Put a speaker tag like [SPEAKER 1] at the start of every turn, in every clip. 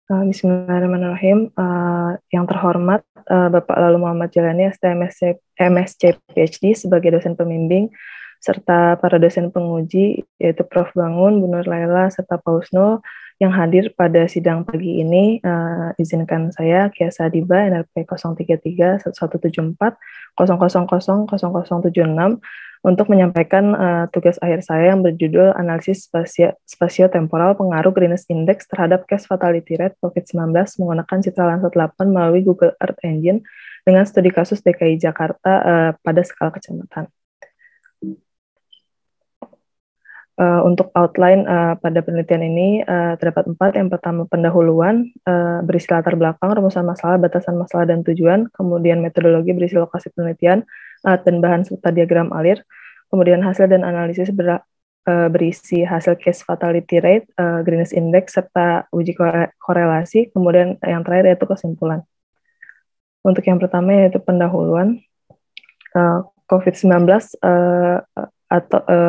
[SPEAKER 1] Bismillahirrahmanirrahim. Yang terhormat Bapak Lalu Muhammad Jalani, STMSC, MSc PhD sebagai dosen pembimbing, serta para dosen penguji, yaitu Prof. Bangun, Bu Nur Laila, serta Pak Husnul, yang hadir pada sidang pagi ini. Izinkan saya, Kiasa Diba, NLP 033 1174 0000 0076, untuk menyampaikan tugas akhir saya yang berjudul Analisis Spasio-Temporal Pengaruh Greenness Index terhadap Case Fatality Rate COVID-19 menggunakan citra Landsat 8 melalui Google Earth Engine dengan studi kasus DKI Jakarta pada skala kecamatan. Untuk outline pada penelitian ini terdapat 4. Yang pertama, pendahuluan berisi latar belakang, rumusan masalah, batasan masalah, dan tujuan. Kemudian metodologi berisi lokasi penelitian, dan bahan serta diagram alir. Kemudian hasil dan analisis berisi hasil case fatality rate, Greenness Index, serta uji korelasi. Kemudian yang terakhir yaitu kesimpulan. Untuk yang pertama yaitu pendahuluan, COVID-19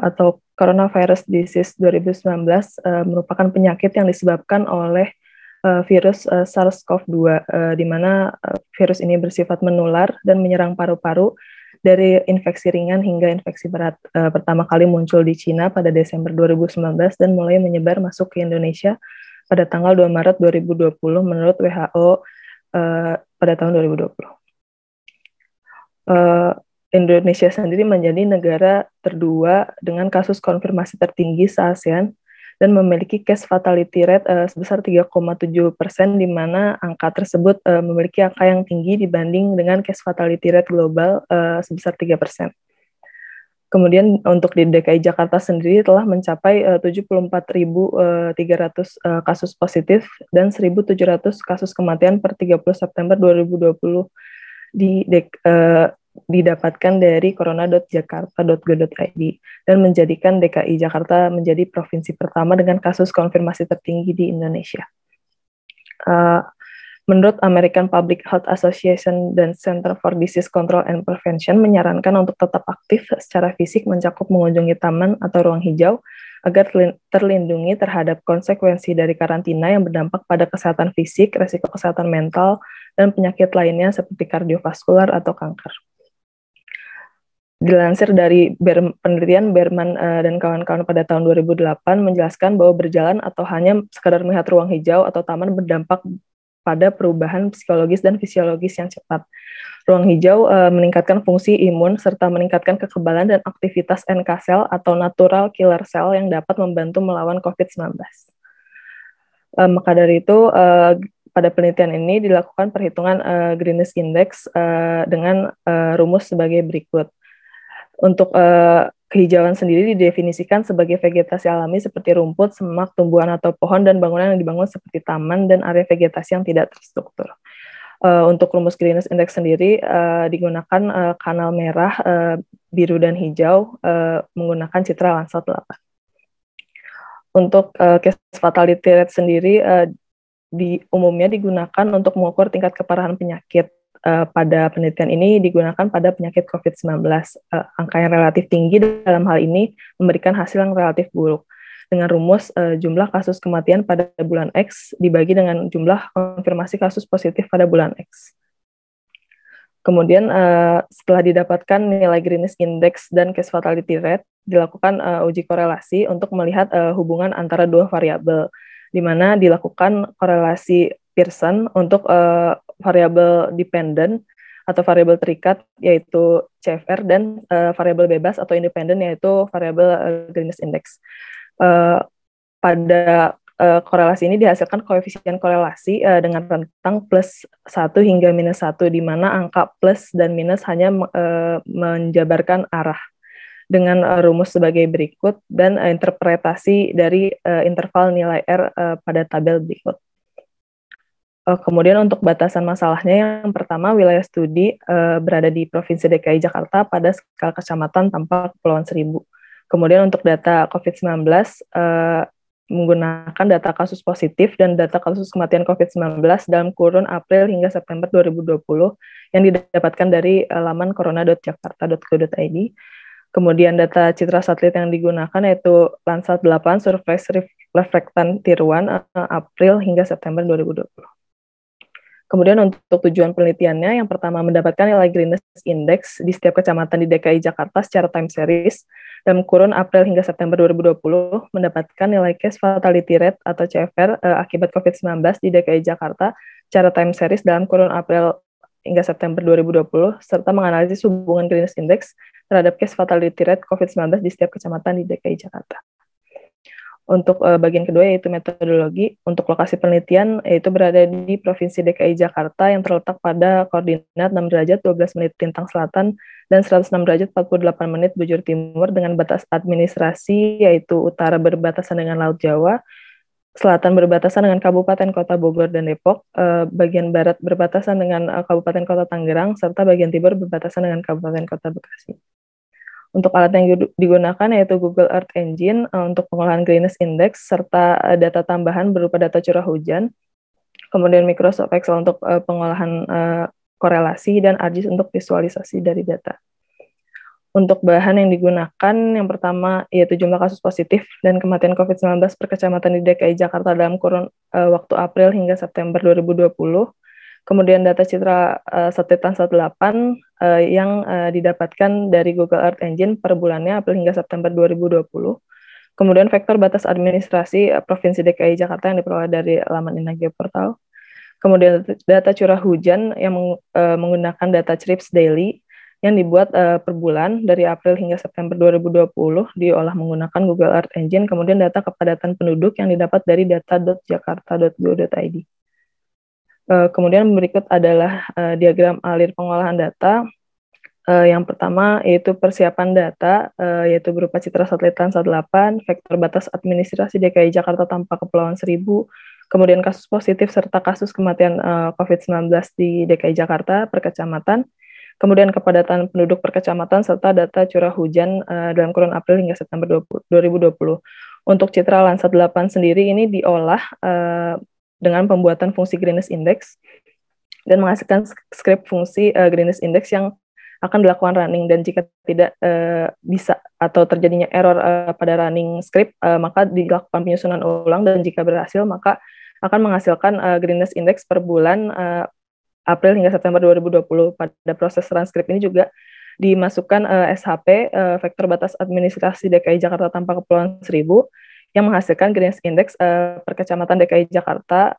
[SPEAKER 1] atau Coronavirus Disease 2019 merupakan penyakit yang disebabkan oleh virus SARS-CoV-2, di mana virus ini bersifat menular dan menyerang paru-paru dari infeksi ringan hingga infeksi berat. Pertama kali muncul di Cina pada Desember 2019 dan mulai menyebar masuk ke Indonesia pada tanggal 2 Maret 2020 menurut WHO pada tahun 2020. Indonesia sendiri menjadi negara kedua dengan kasus konfirmasi tertinggi se-ASEAN dan memiliki case fatality rate sebesar 3,7%, di mana angka tersebut memiliki angka yang tinggi dibanding dengan case fatality rate global sebesar 3%. Kemudian untuk di DKI Jakarta sendiri telah mencapai 74.300 kasus positif dan 1.700 kasus kematian per 30 September 2020 didapatkan dari corona.jakarta.go.id dan menjadikan DKI Jakarta menjadi provinsi pertama dengan kasus konfirmasi tertinggi di Indonesia. Menurut American Public Health Association dan Center for Disease Control and Prevention menyarankan untuk tetap aktif secara fisik, mencakup mengunjungi taman atau ruang hijau agar terlindungi terhadap konsekuensi dari karantina yang berdampak pada kesehatan fisik, resiko kesehatan mental, dan penyakit lainnya seperti kardiovaskular atau kanker. Dilansir dari penelitian Berman dan kawan-kawan pada tahun 2008 menjelaskan bahwa berjalan atau hanya sekadar melihat ruang hijau atau taman berdampak pada perubahan psikologis dan fisiologis yang cepat. Ruang hijau meningkatkan fungsi imun serta meningkatkan kekebalan dan aktivitas NK cell atau natural killer cell yang dapat membantu melawan COVID-19. Maka dari itu, pada penelitian ini dilakukan perhitungan Greenness Index dengan rumus sebagai berikut. Untuk kehijauan sendiri didefinisikan sebagai vegetasi alami seperti rumput, semak, tumbuhan atau pohon, dan bangunan yang dibangun seperti taman dan area vegetasi yang tidak terstruktur. Untuk rumus Greenness Index sendiri digunakan kanal merah, biru, dan hijau menggunakan citra Landsat 8. Untuk case fatality rate sendiri umumnya digunakan untuk mengukur tingkat keparahan penyakit. Pada penelitian ini digunakan pada penyakit COVID-19. Angka yang relatif tinggi dalam hal ini memberikan hasil yang relatif buruk. Dengan rumus jumlah kasus kematian pada bulan X dibagi dengan jumlah konfirmasi kasus positif pada bulan X. Kemudian setelah didapatkan nilai Greenness Index dan case fatality rate, dilakukan uji korelasi untuk melihat hubungan antara dua variabel, di mana dilakukan korelasi Pearson untuk variabel dependent atau variabel terikat yaitu CFR dan variabel bebas atau independent yaitu variabel Greenness Index. Pada korelasi ini dihasilkan koefisien korelasi dengan rentang plus 1 hingga minus 1, di mana angka plus dan minus hanya menjabarkan arah dengan rumus sebagai berikut dan interpretasi dari interval nilai R pada tabel berikut. Kemudian untuk batasan masalahnya, yang pertama wilayah studi berada di Provinsi DKI Jakarta pada skala kecamatan tanpa Kepulauan Seribu. Kemudian untuk data COVID-19 menggunakan data kasus positif dan data kasus kematian COVID-19 dalam kurun April hingga September 2020 yang didapatkan dari laman corona.jakarta.go.id. Kemudian data citra satelit yang digunakan yaitu Landsat 8 Surface reflektan tiruan April hingga September 2020. Kemudian untuk tujuan penelitiannya, yang pertama mendapatkan nilai greenness index di setiap kecamatan di DKI Jakarta secara time series dalam kurun April hingga September 2020, mendapatkan nilai case fatality rate atau CFR akibat COVID-19 di DKI Jakarta secara time series dalam kurun April hingga September 2020, serta menganalisis hubungan greenness index terhadap case fatality rate COVID-19 di setiap kecamatan di DKI Jakarta. Untuk bagian kedua yaitu metodologi, untuk lokasi penelitian yaitu berada di Provinsi DKI Jakarta yang terletak pada koordinat 6 derajat 12 menit lintang selatan dan 106 derajat 48 menit bujur timur dengan batas administrasi yaitu utara berbatasan dengan Laut Jawa, selatan berbatasan dengan Kabupaten Kota Bogor dan Depok, bagian barat berbatasan dengan Kabupaten Kota Tangerang, serta bagian timur berbatasan dengan Kabupaten Kota Bekasi. Untuk alat yang digunakan yaitu Google Earth Engine untuk pengolahan greenness index serta data tambahan berupa data curah hujan, kemudian Microsoft Excel untuk pengolahan korelasi dan ArcGIS untuk visualisasi dari data. Untuk bahan yang digunakan, yang pertama yaitu jumlah kasus positif dan kematian COVID-19 per kecamatan di DKI Jakarta dalam kurun waktu April hingga September 2020. Kemudian data citra satelit Landsat 8 yang didapatkan dari Google Earth Engine per bulannya April hingga September 2020. Kemudian vektor batas administrasi Provinsi DKI Jakarta yang diperoleh dari laman Inageo Portal. Kemudian data curah hujan yang menggunakan data CRIPS Daily yang dibuat per bulan dari April hingga September 2020 diolah menggunakan Google Earth Engine. Kemudian data kepadatan penduduk yang didapat dari data.jakarta.go.id. Kemudian berikut adalah diagram alir pengolahan data. Yang pertama yaitu persiapan data, yaitu berupa citra satelit Landsat 8, vektor batas administrasi DKI Jakarta tanpa Kepulauan Seribu, kemudian kasus positif serta kasus kematian COVID-19 di DKI Jakarta per kecamatan, kemudian kepadatan penduduk per kecamatan, serta data curah hujan dalam kurun April hingga September 2020. Untuk citra Landsat 8 sendiri ini diolah dengan pembuatan fungsi greenness index dan menghasilkan skrip fungsi greenness index yang akan dilakukan running, dan jika tidak bisa atau terjadinya error pada running script, maka dilakukan penyusunan ulang, dan jika berhasil maka akan menghasilkan greenness index per bulan April hingga September 2020. Pada proses run script ini juga dimasukkan SHP, vektor batas administrasi DKI Jakarta tanpa Kepulauan Seribu, yang menghasilkan greenness index per kecamatan DKI Jakarta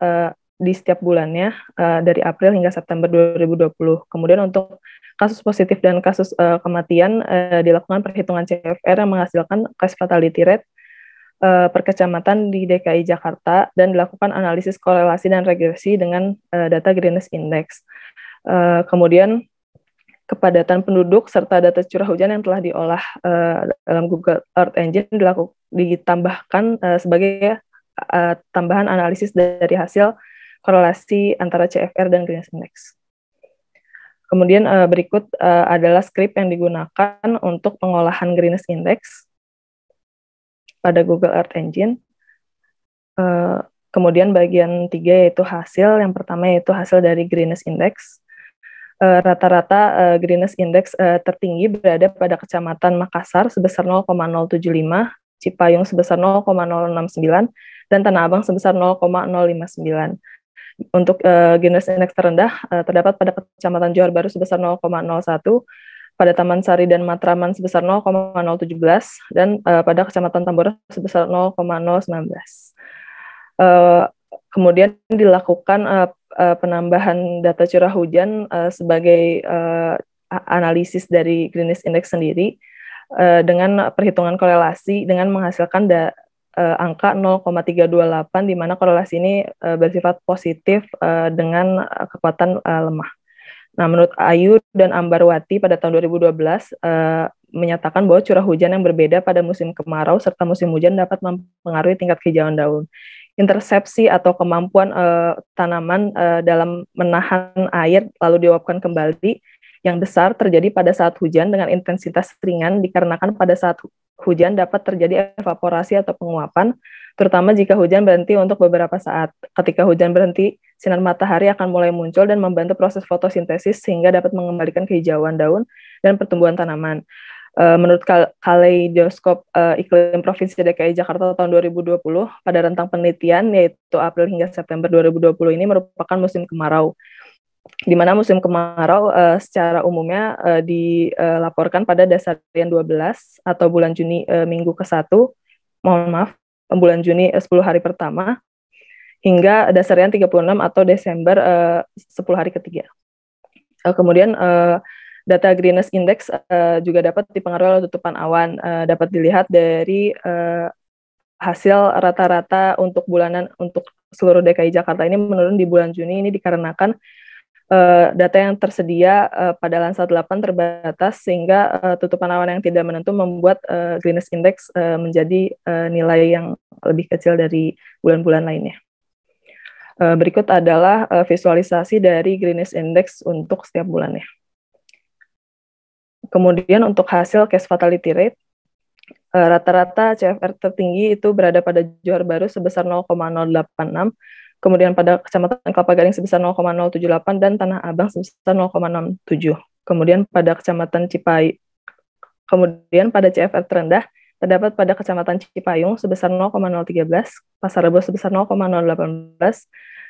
[SPEAKER 1] di setiap bulannya dari April hingga September 2020. Kemudian untuk kasus positif dan kasus kematian dilakukan perhitungan CFR yang menghasilkan case fatality rate per kecamatan di DKI Jakarta dan dilakukan analisis korelasi dan regresi dengan data greenness index. Kemudian kepadatan penduduk serta data curah hujan yang telah diolah dalam Google Earth Engine ditambahkan sebagai tambahan analisis dari hasil korelasi antara CFR dan greenness index. Kemudian berikut adalah skrip yang digunakan untuk pengolahan greenness index pada Google Earth Engine. Kemudian bagian 3 yaitu hasil. Yang pertama yaitu hasil dari greenness index. Rata-rata greenness index tertinggi berada pada Kecamatan Makassar sebesar 0,075, Cipayung sebesar 0,069, dan Tanah Abang sebesar 0,059. Untuk greenness index terendah terdapat pada Kecamatan Johar Baru sebesar 0,01, pada Taman Sari dan Matraman sebesar 0,017, dan pada Kecamatan Tambora sebesar 0,019. Kemudian dilakukan penambahan data curah hujan sebagai analisis dari greenness index sendiri dengan perhitungan korelasi dengan menghasilkan angka 0,328, di mana korelasi ini bersifat positif dengan kekuatan lemah. Nah, menurut Ayu dan Ambarwati pada tahun 2012 menyatakan bahwa curah hujan yang berbeda pada musim kemarau serta musim hujan dapat mempengaruhi tingkat kehijauan daun. Intersepsi atau kemampuan tanaman dalam menahan air lalu diuapkan kembali yang besar terjadi pada saat hujan dengan intensitas ringan dikarenakan pada saat hujan dapat terjadi evaporasi atau penguapan, terutama jika hujan berhenti untuk beberapa saat. Ketika hujan berhenti, sinar matahari akan mulai muncul dan membantu proses fotosintesis sehingga dapat mengembalikan kehijauan daun dan pertumbuhan tanaman. Menurut Kaleidoskop Iklim Provinsi DKI Jakarta tahun 2020, pada rentang penelitian yaitu April hingga September 2020 ini merupakan musim kemarau, di mana musim kemarau secara umumnya dilaporkan pada dasarian 12 atau bulan Juni minggu ke-1, bulan Juni 10 hari pertama, hingga dasarian 36 atau Desember 10 hari ketiga. Kemudian data Greenness Index juga dapat dipengaruhi oleh tutupan awan. Dapat dilihat dari hasil rata-rata untuk bulanan untuk seluruh DKI Jakarta ini menurun di bulan Juni. Ini dikarenakan data yang tersedia pada Landsat 8 terbatas, sehingga tutupan awan yang tidak menentu membuat Greenness Index menjadi nilai yang lebih kecil dari bulan-bulan lainnya. Berikut adalah visualisasi dari Greenness Index untuk setiap bulannya. Kemudian untuk hasil case fatality rate, rata-rata CFR tertinggi itu berada pada Johar Baru sebesar 0,086, kemudian pada Kecamatan Kelapa Gading sebesar 0,078, dan Tanah Abang sebesar 0,67. Kemudian pada CFR terendah terdapat pada Kecamatan Cipayung sebesar 0,013, Pasar Rebo sebesar 0,018,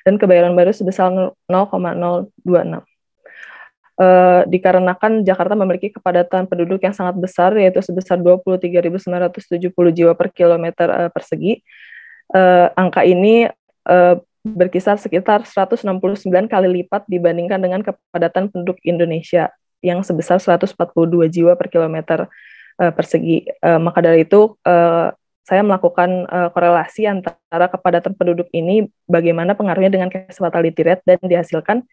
[SPEAKER 1] dan Kebayoran Baru sebesar 0,026. Dikarenakan Jakarta memiliki kepadatan penduduk yang sangat besar, yaitu sebesar 23.970 jiwa per kilometer persegi. Angka ini berkisar sekitar 169 kali lipat dibandingkan dengan kepadatan penduduk Indonesia yang sebesar 142 jiwa per kilometer persegi. Maka dari itu, saya melakukan korelasi antara kepadatan penduduk ini, bagaimana pengaruhnya dengan case fatality rate, dan dihasilkan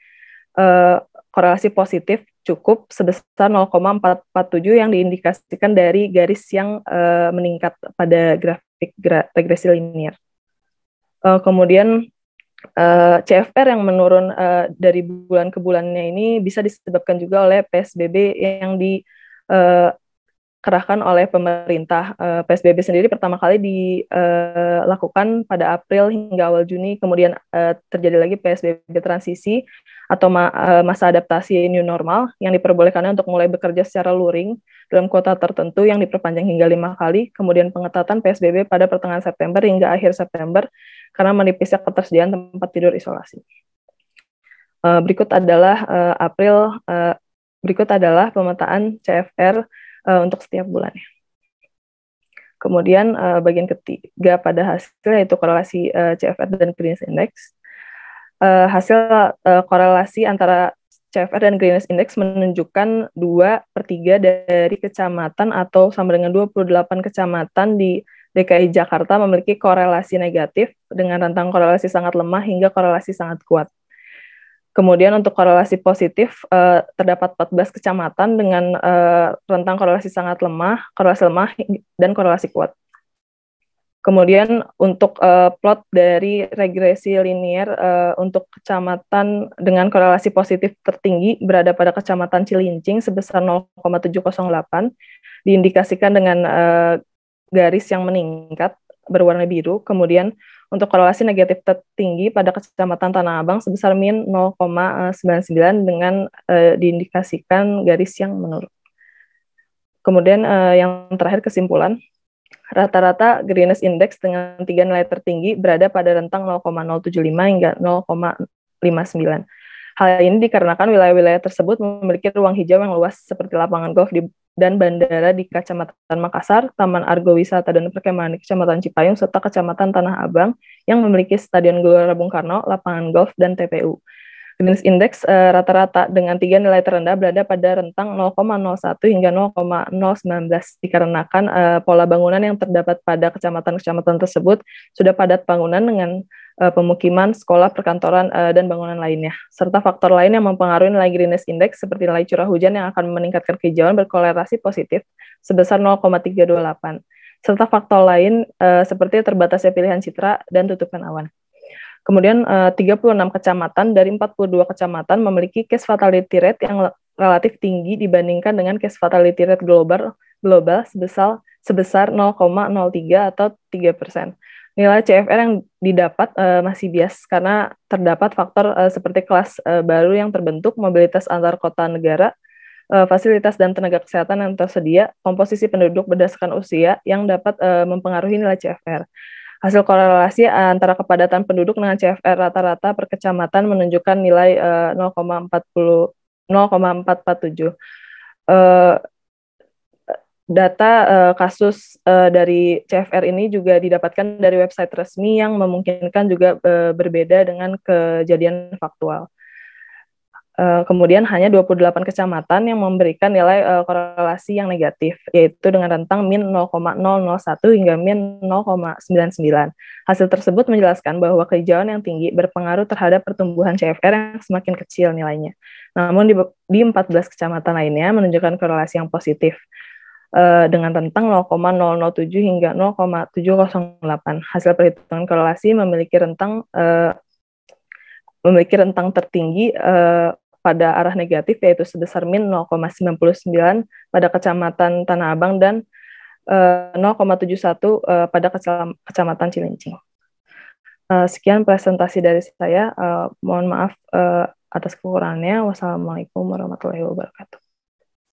[SPEAKER 1] korelasi positif cukup sebesar 0,447 yang diindikasikan dari garis yang meningkat pada grafik regresi linear. Kemudian CFR yang menurun dari bulan ke bulannya ini bisa disebabkan juga oleh PSBB yang dikerahkan oleh pemerintah. PSBB sendiri pertama kali dilakukan pada April hingga awal Juni, kemudian terjadi lagi PSBB transisi atau masa adaptasi new normal yang diperbolehkannya untuk mulai bekerja secara luring dalam kota tertentu yang diperpanjang hingga 5 kali, kemudian pengetatan PSBB pada pertengahan September hingga akhir September karena menipisnya ketersediaan tempat tidur isolasi. Berikut adalah pemetaan CFR untuk setiap bulannya. Kemudian bagian ketiga pada hasil yaitu korelasi CFR dan Greenness Index. Hasil korelasi antara CFR dan Greenness Index menunjukkan 2/3 dari kecamatan atau sama dengan 28 kecamatan di DKI Jakarta memiliki korelasi negatif dengan rentang korelasi sangat lemah hingga korelasi sangat kuat. Kemudian untuk korelasi positif terdapat 14 kecamatan dengan rentang korelasi sangat lemah, korelasi lemah, dan korelasi kuat. Kemudian untuk plot dari regresi linear untuk kecamatan dengan korelasi positif tertinggi berada pada Kecamatan Cilincing sebesar 0,708, diindikasikan dengan garis yang meningkat berwarna biru. Kemudian untuk korelasi negatif tertinggi pada Kecamatan Tanah Abang sebesar min 0,99 dengan diindikasikan garis yang menurun. Kemudian yang terakhir kesimpulan, rata-rata Greenness Index dengan 3 nilai tertinggi berada pada rentang 0,075 hingga 0,59. Hal ini dikarenakan wilayah-wilayah tersebut memiliki ruang hijau yang luas seperti lapangan golf dan bandara di Kecamatan Makassar, Taman Argo Wisata dan Perkemahan di Kecamatan Cipayung, serta Kecamatan Tanah Abang yang memiliki Stadion Gelora Bung Karno, lapangan golf, dan TPU. Greenness Index rata-rata dengan 3 nilai terendah berada pada rentang 0,01 hingga 0,019 dikarenakan pola bangunan yang terdapat pada kecamatan-kecamatan tersebut sudah padat bangunan dengan pemukiman, sekolah, perkantoran, dan bangunan lainnya. Serta faktor lain yang mempengaruhi nilai Greenness Index seperti nilai curah hujan yang akan meningkatkan kehijauan berkorelasi positif sebesar 0,328. Serta faktor lain seperti terbatasnya pilihan citra dan tutupan awan. Kemudian 36 kecamatan dari 42 kecamatan memiliki case fatality rate yang relatif tinggi dibandingkan dengan case fatality rate global sebesar 0,03 atau 3%. Nilai CFR yang didapat masih bias karena terdapat faktor seperti kelas baru yang terbentuk, mobilitas antar kota negara, fasilitas dan tenaga kesehatan yang tersedia, komposisi penduduk berdasarkan usia yang dapat mempengaruhi nilai CFR. Hasil korelasi antara kepadatan penduduk dengan CFR rata-rata per kecamatan menunjukkan nilai 0,447. Data kasus dari CFR ini juga didapatkan dari website resmi yang memungkinkan juga berbeda dengan kejadian faktual. Kemudian hanya 28 kecamatan yang memberikan nilai korelasi yang negatif, yaitu dengan rentang min 0,001 hingga min 0,99. Hasil tersebut menjelaskan bahwa kehijauan yang tinggi berpengaruh terhadap pertumbuhan CFR yang semakin kecil nilainya. Namun di 14 kecamatan lainnya menunjukkan korelasi yang positif, dengan rentang 0,007 hingga 0,708. Hasil perhitungan korelasi memiliki rentang tertinggi pada arah negatif, yaitu sebesar min 0,99 pada Kecamatan Tanah Abang dan 0,71 pada Kecamatan Cilincing. Sekian presentasi dari saya. Mohon maaf atas kekurangannya. Wassalamualaikum warahmatullahi wabarakatuh.